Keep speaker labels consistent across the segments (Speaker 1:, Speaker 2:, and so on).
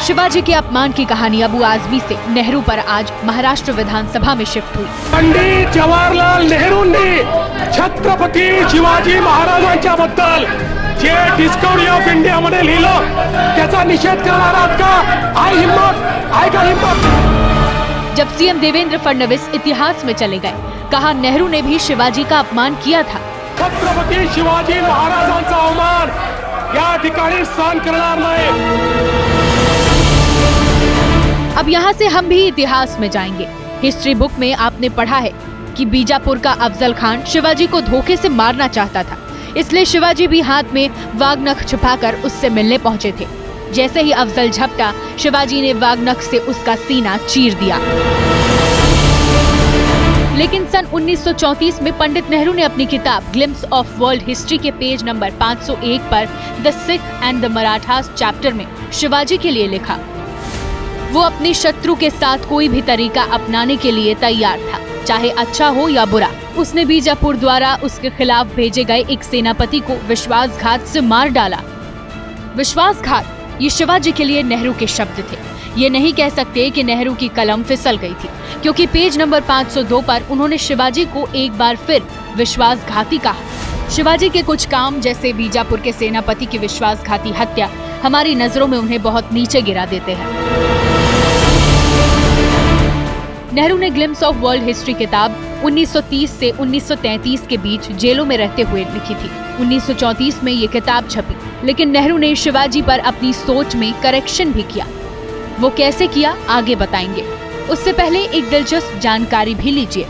Speaker 1: शिवाजी के अपमान की कहानी अबू आजमी से नेहरू पर आज महाराष्ट्र विधानसभा में शिफ्ट हुई।
Speaker 2: पंडित जवाहरलाल नेहरूंनी छत्रपती शिवाजी महाराजांच्या बद्दल जे डिस्कवरी ऑफ इंडिया मध्ये लिहिलं त्याचा निषेध करणार आहात का? आहे का हिम्मत?
Speaker 1: जब सीएम देवेंद्र फडणवीस इतिहास में चले गए, कहा नेहरू ने भी शिवाजी का अपमान किया था।
Speaker 2: छत्रपती शिवाजी महाराजांचा अवमान या ठिकाणी सहन करणार नाही।
Speaker 1: अब यहाँ से हम भी इतिहास में जाएंगे। हिस्ट्री बुक में आपने पढ़ा है कि बीजापुर का अफजल खान शिवाजी को धोखे से मारना चाहता था, इसलिए शिवाजी भी हाथ में वाघनख छुपाकर उससे मिलने पहुंचे थे। जैसे ही अफजल झपटा, शिवाजी ने वाघनख से उसका सीना चीर दिया। लेकिन सन 1934 में पंडित नेहरू ने अपनी किताब ग्लिम्स ऑफ वर्ल्ड हिस्ट्री के पेज नंबर 501 पर the Sikh and the Marathas chapter में शिवाजी के लिए लिखा। वो अपने शत्रु के साथ कोई भी तरीका अपनाने के लिए तैयार था, चाहे अच्छा हो या बुरा। उसने बीजापुर द्वारा उसके खिलाफ भेजे गए एक सेनापति को विश्वासघात से मार डाला। विश्वासघात, ये शिवाजी के लिए नेहरू के शब्द थे। ये नहीं कह सकते कि नेहरू की कलम फिसल गई थी, क्योंकि पेज नंबर 502 पर उन्होंने शिवाजी को एक बार फिर विश्वासघाती कहा। शिवाजी के कुछ काम, जैसे बीजापुर के सेनापति की विश्वासघाती हत्या, हमारी नजरों में उन्हें बहुत नीचे गिरा देते हैं। नेहरू ने ग्लिम्स ऑफ वर्ल्ड हिस्ट्री किताब 1930 से 1933 के बीच जेलों में रहते हुए लिखी थी। 1934 में ये किताब छपी, लेकिन नेहरू ने शिवाजी पर अपनी सोच में करेक्शन भी किया। वो कैसे किया, आगे बताएंगे। उससे पहले एक दिलचस्प जानकारी भी लीजिए।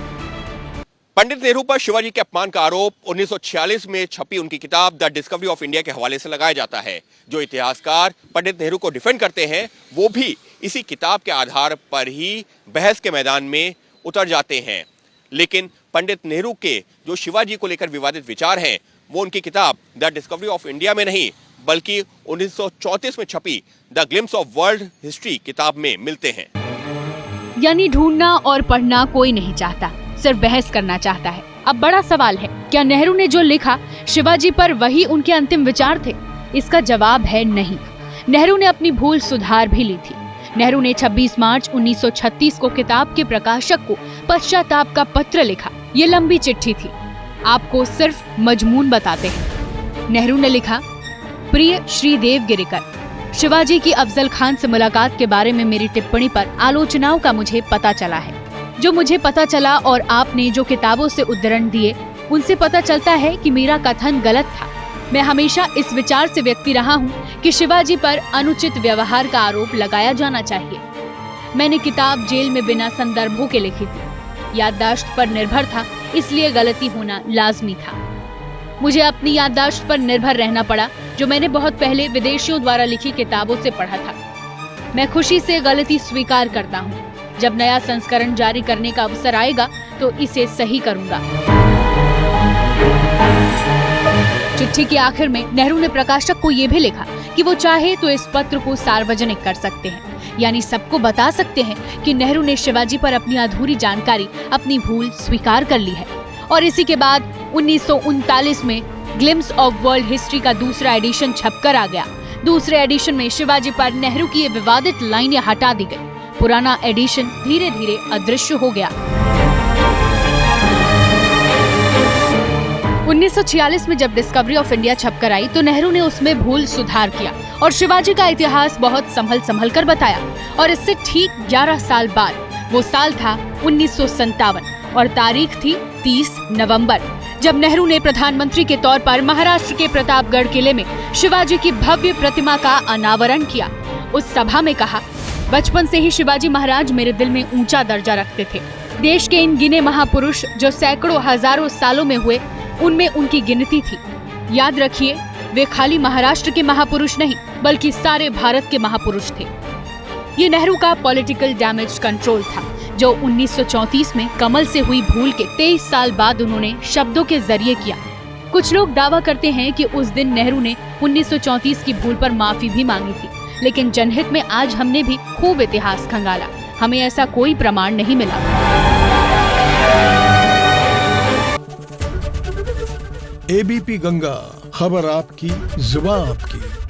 Speaker 3: पंडित नेहरू पर शिवाजी के अपमान का आरोप 1946 में छपी उनकी किताब द डिस्कवरी ऑफ इंडिया के हवाले से लगाया जाता है। जो इतिहासकार पंडित नेहरू को डिफेंड करते हैं, वो भी इसी किताब के आधार पर ही बहस के मैदान में उतर जाते हैं। लेकिन पंडित नेहरू के जो शिवाजी को लेकर विवादित विचार हैं, वो उनकी किताब द डिस्कवरी ऑफ इंडिया में नहीं, बल्कि 1934 में छपी the glimpse of world history किताब में मिलते हैं।
Speaker 1: यानी ढूंढना और पढ़ना कोई नहीं चाहता, सिर्फ बहस करना चाहता है। अब बड़ा सवाल है, क्या नेहरू ने जो लिखा शिवाजी पर वही उनके अंतिम विचार थे? इसका जवाब है नहीं। नेहरू ने अपनी भूल सुधार भी ली थी। नेहरू ने 26 मार्च 1936 को किताब के प्रकाशक को पश्चाताप का पत्र लिखा। ये लंबी चिट्ठी थी, आपको सिर्फ मजमून बताते हैं। नेहरू ने लिखा, प्रिय श्री देवगिरीकर, शिवाजी की अफजल खान से मुलाकात के बारे में मेरी टिप्पणी पर आलोचनाओं का मुझे पता चला है। जो मुझे पता चला और आपने जो किताबों से उद्धरण दिए, उनसे पता चलता है कि मेरा कथन गलत था। मैं हमेशा इस विचार से व्यक्ति रहा हूँ कि शिवाजी पर अनुचित व्यवहार का आरोप लगाया जाना चाहिए। मैंने किताब जेल में बिना संदर्भों के लिखी थी। याददाश्त पर निर्भर था, इसलिए गलती होना लाजमी था। मुझे अपनी याददाश्त पर निर्भर रहना पड़ा, जो मैंने बहुत पहले विदेशियों द्वारा लिखी किताबों से पढ़ा था। मैं खुशी से गलती स्वीकार करता हूँ। जब नया संस्करण जारी करने का अवसर आएगा तो इसे सही करूंगा। चिट्ठी के आखिर में नेहरू ने प्रकाशक को ये भी लिखा कि वो चाहे तो इस पत्र को सार्वजनिक कर सकते हैं, यानी सबको बता सकते हैं कि नेहरू ने शिवाजी पर अपनी अधूरी जानकारी, अपनी भूल स्वीकार कर ली है। और इसी के बाद 1939 में ग्लिम्स ऑफ वर्ल्ड हिस्ट्री का दूसरा एडिशन छपकर आ गया। दूसरे एडिशन में शिवाजी पर नेहरू की ये विवादित लाइनें हटा दी गई। पुराना एडिशन धीरे धीरे अदृश्य हो गया। 1946 में जब डिस्कवरी ऑफ इंडिया छपकर आई तो नेहरू ने उसमें भूल सुधार किया और शिवाजी का इतिहास बहुत संभल कर बताया। और इससे ठीक 11 साल बाद, वो साल था 1957 और तारीख थी 30 नवंबर, जब नेहरू ने प्रधानमंत्री के तौर पर महाराष्ट्र के प्रतापगढ़ किले में शिवाजी की भव्य प्रतिमा का अनावरण किया। उस सभा में कहा, बचपन से ही शिवाजी महाराज मेरे दिल में ऊंचा दर्जा रखते थे। देश के इन गिने महापुरुष जो सैकड़ों हजारों सालों में हुए, उनमें उनकी गिनती थी। याद रखिए, वे खाली महाराष्ट्र के महापुरुष नहीं, बल्कि सारे भारत के महापुरुष थे। ये नेहरू का पॉलिटिकल डैमेज कंट्रोल था, जो 1934 में कमल से हुई भूल के 23 साल बाद उन्होंने शब्दों के जरिए किया। कुछ लोग दावा करते हैं कि उस दिन नेहरू ने 1934 की भूल पर माफी भी मांगी थी, लेकिन जनहित में आज हमने भी खूब इतिहास खंगाला, हमें ऐसा कोई प्रमाण नहीं मिला।
Speaker 4: एबीपी गंगा, खबर आपकी, जुबान आपकी।